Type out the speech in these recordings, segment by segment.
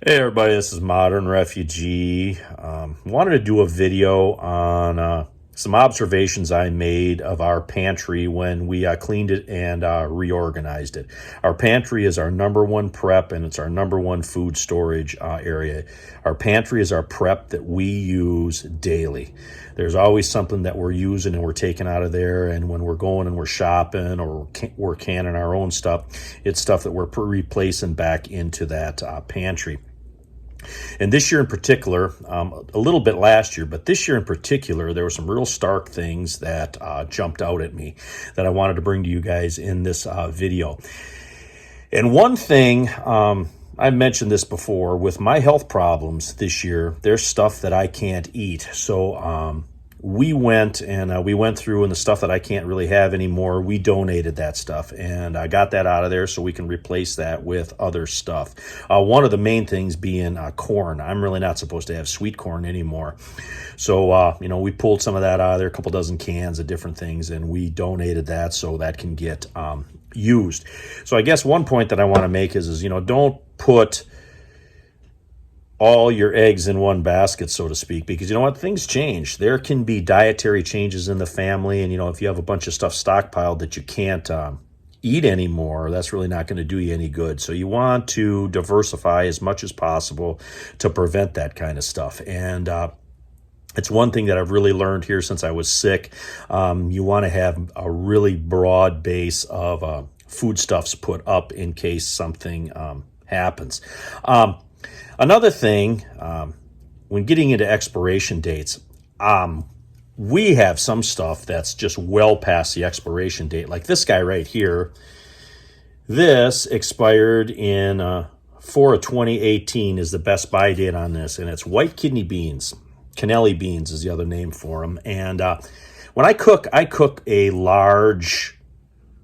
Hey everybody, this is Modern Refugee. Wanted to do a video on some observations I made of our pantry when we cleaned it and reorganized it. Our pantry is our number one prep and it's our number one food storage area. Our pantry is our prep that we use daily. There's always something that we're using and we're taking out of there, and when we're going and we're shopping or we're canning our own stuff, it's stuff that we're replacing back into that pantry. And this year in particular, a little bit last year, but this year in particular, there were some real stark things that jumped out at me that I wanted to bring to you guys in this video. And one thing, I mentioned this before, with my health problems this year, there's stuff that I can't eat. So we went through, and the stuff that I can't really have anymore, we donated that stuff, and I got that out of there so we can replace that with other stuff. One of the main things being corn. I'm really not supposed to have sweet corn anymore. So, we pulled some of that out of there, a couple dozen cans of different things, and we donated that so that can get used. So I guess one point that I want to make is don't put all your eggs in one basket, so to speak, because you know what, things change. There can be dietary changes in the family, and if you have a bunch of stuff stockpiled that you can't eat anymore, that's really not going to do you any good. So you want to diversify as much as possible to prevent that kind of stuff. And it's one thing that I've really learned here since I was sick. You want to have a really broad base of foodstuffs put up in case something happens. Another thing, when getting into expiration dates, we have some stuff that's just well past the expiration date. Like this guy right here, this expired in 4/2018 is the best buy date on this, and it's white kidney beans. Cannelli beans is the other name for them. And when I cook a large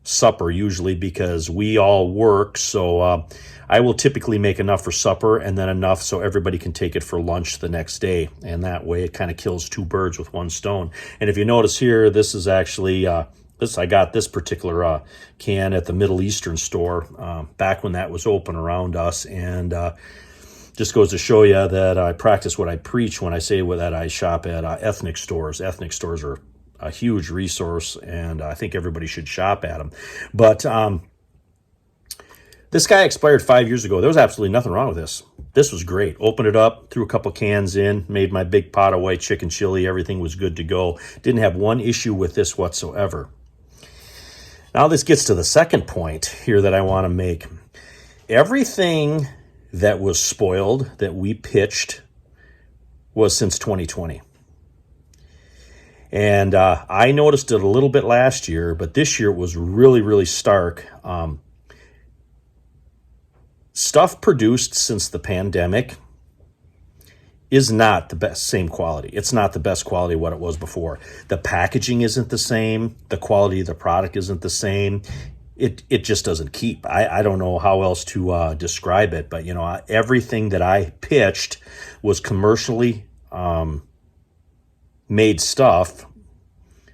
supper usually because we all work, so I will typically make enough for supper and then enough so everybody can take it for lunch the next day, and that way it kind of kills two birds with one stone. And if you notice here, this is actually I got this particular can at the Middle Eastern store back when that was open around us, and just goes to show you that I practice what I preach when I say that I shop at ethnic stores. Ethnic stores are a huge resource, and I think everybody should shop at them. But this guy expired 5 years ago. There was absolutely nothing wrong with this. This was great. Opened it up, threw a couple cans in, made my big pot of white chicken chili. Everything was good to go. Didn't have one issue with this whatsoever. Now this gets to the second point here that I want to make. Everything that was spoiled, that we pitched, was since 2020. And I noticed it a little bit last year, but this year it was really, really stark. Stuff produced since the pandemic is not the same quality. It's not the best quality of what it was before. The packaging isn't the same. The quality of the product isn't the same. It just doesn't keep. I don't know how else to describe it, but everything that I pitched was commercially made stuff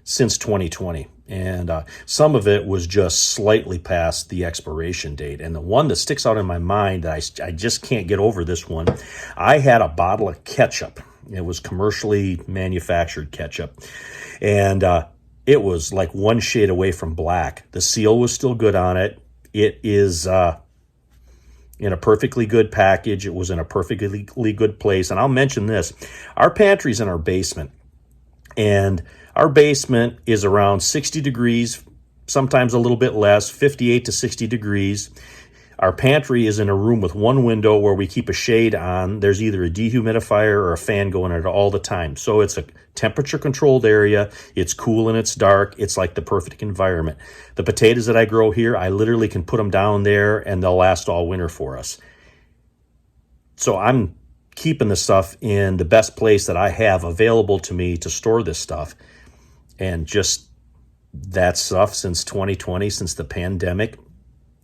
since 2020. And some of it was just slightly past the expiration date. And the one that sticks out in my mind that I just can't get over this one, I had a bottle of ketchup. It was commercially manufactured ketchup. And it was like one shade away from black. The seal was still good on it. It is in a perfectly good package. It was in a perfectly good place. And I'll mention this. Our pantry's in our basement. And our basement is around 60 degrees, sometimes a little bit less, 58 to 60 degrees. Our pantry is in a room with one window where we keep a shade on. There's either a dehumidifier or a fan going at it all the time. So it's a temperature-controlled area. It's cool and it's dark. It's like the perfect environment. The potatoes that I grow here, I literally can put them down there and they'll last all winter for us. So I'm keeping the stuff in the best place that I have available to me to store this stuff. And just that stuff since 2020, since the pandemic,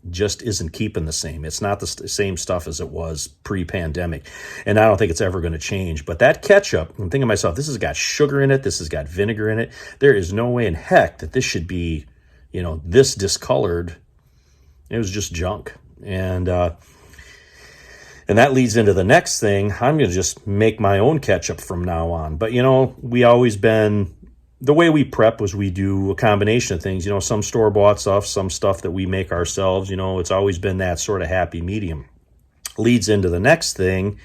just isn't keeping the same. It's not the same stuff as it was pre-pandemic. And I don't think it's ever going to change. But that ketchup, I'm thinking to myself, this has got sugar in it. This has got vinegar in it. There is no way in heck that this should be, this discolored. It was just junk. And And that leads into the next thing. I'm going to just make my own ketchup from now on. But, we always been, the way we prep was we do a combination of things, some store-bought stuff, some stuff that we make ourselves. It's always been that sort of happy medium. Leads into the next thing.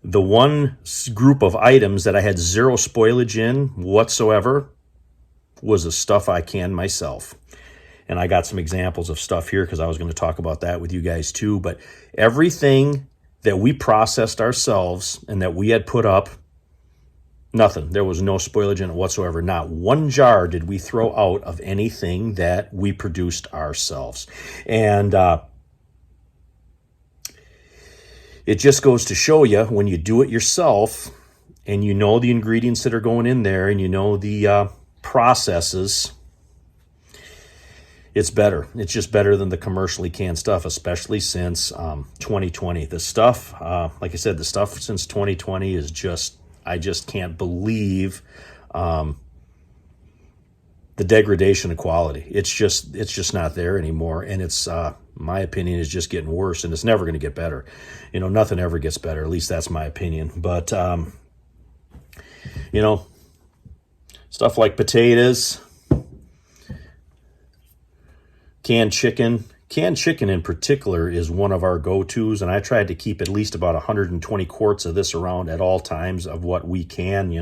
The one group of items that I had zero spoilage in whatsoever was the stuff I canned myself. And I got some examples of stuff here because I was going to talk about that with you guys too. But everything that we processed ourselves and that we had put up, nothing. There was no spoilage in it whatsoever. Not one jar did we throw out of anything that we produced ourselves. And it just goes to show you, when you do it yourself and you know the ingredients that are going in there and you know the processes, it's better. It's just better than the commercially canned stuff, especially since 2020. The stuff, like I said, the stuff since 2020 is just, I just can't believe the degradation of quality. It's just not there anymore. And it's, my opinion, is just getting worse, and it's never going to get better. Nothing ever gets better. At least that's my opinion. But, stuff like potatoes, canned chicken. Canned chicken in particular is one of our go-tos, and I tried to keep at least about 120 quarts of this around at all times of what we can,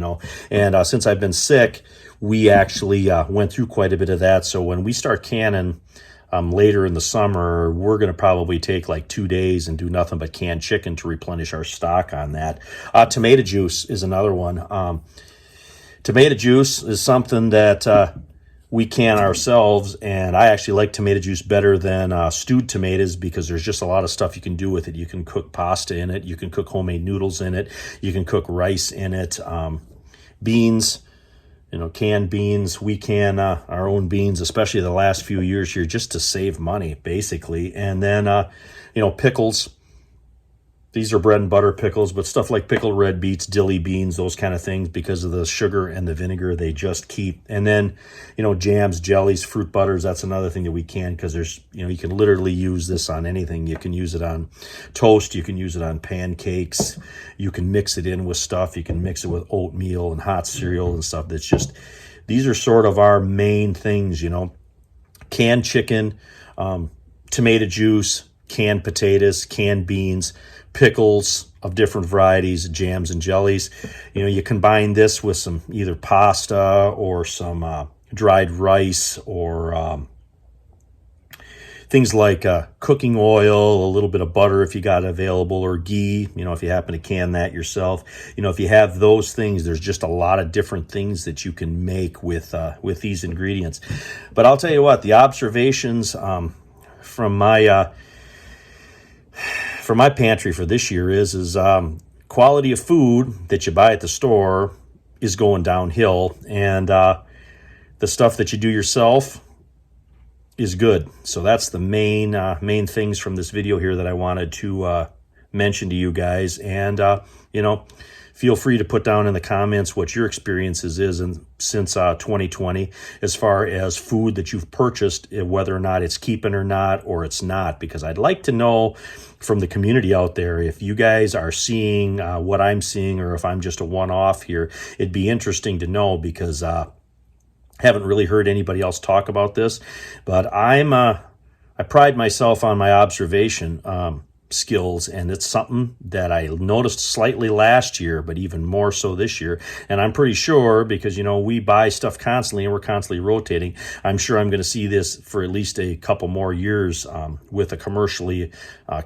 And since I've been sick, we actually went through quite a bit of that. So when we start canning later in the summer, we're going to probably take like 2 days and do nothing but canned chicken to replenish our stock on that. Tomato juice is another one. Tomato juice is something that we can ourselves, and I actually like tomato juice better than stewed tomatoes because there's just a lot of stuff you can do with it. You can cook pasta in it. You can cook homemade noodles in it. You can cook rice in it. Beans, canned beans. We can our own beans, especially the last few years here, just to save money, basically. And then, pickles. These are bread and butter pickles, but stuff like pickled red beets, dilly beans, those kind of things, because of the sugar and the vinegar, they just keep. And then, jams, jellies, fruit butters, that's another thing that we can, because there's, you can literally use this on anything. You can use it on toast. You can use it on pancakes. You can mix it in with stuff. You can mix it with oatmeal and hot cereal and stuff. That's just, these are sort of our main things, Canned chicken, tomato juice, canned potatoes, canned beans, pickles of different varieties, jams and jellies. You combine this with some either pasta or some dried rice or things like cooking oil, a little bit of butter if you got it available, or ghee, if you happen to can that yourself. If you have those things, there's just a lot of different things that you can make with these ingredients. But I'll tell you what, the observations from my pantry for this year is quality of food that you buy at the store is going downhill, and the stuff that you do yourself is good. So that's the main things from this video here that I wanted to mention to you guys. And feel free to put down in the comments what your experiences is since 2020 as far as food that you've purchased, whether or not it's keeping or not, or it's not, because I'd like to know from the community out there if you guys are seeing what I'm seeing, or if I'm just a one-off here. It'd be interesting to know, because haven't really heard anybody else talk about this. But I pride myself on my observation skills, and it's something that I noticed slightly last year, but even more so this year. And I'm pretty sure, because we buy stuff constantly and we're constantly rotating, I'm sure I'm going to see this for at least a couple more years with the commercially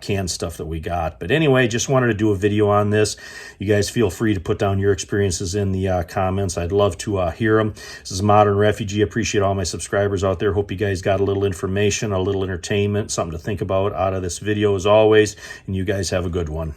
canned stuff that we got. But anyway, just wanted to do a video on this. You guys feel free to put down your experiences in the comments. I'd love to hear them. This is Modern Refugee. Appreciate all my subscribers out there. Hope you guys got a little information, a little entertainment, something to think about out of this video as always. And you guys have a good one.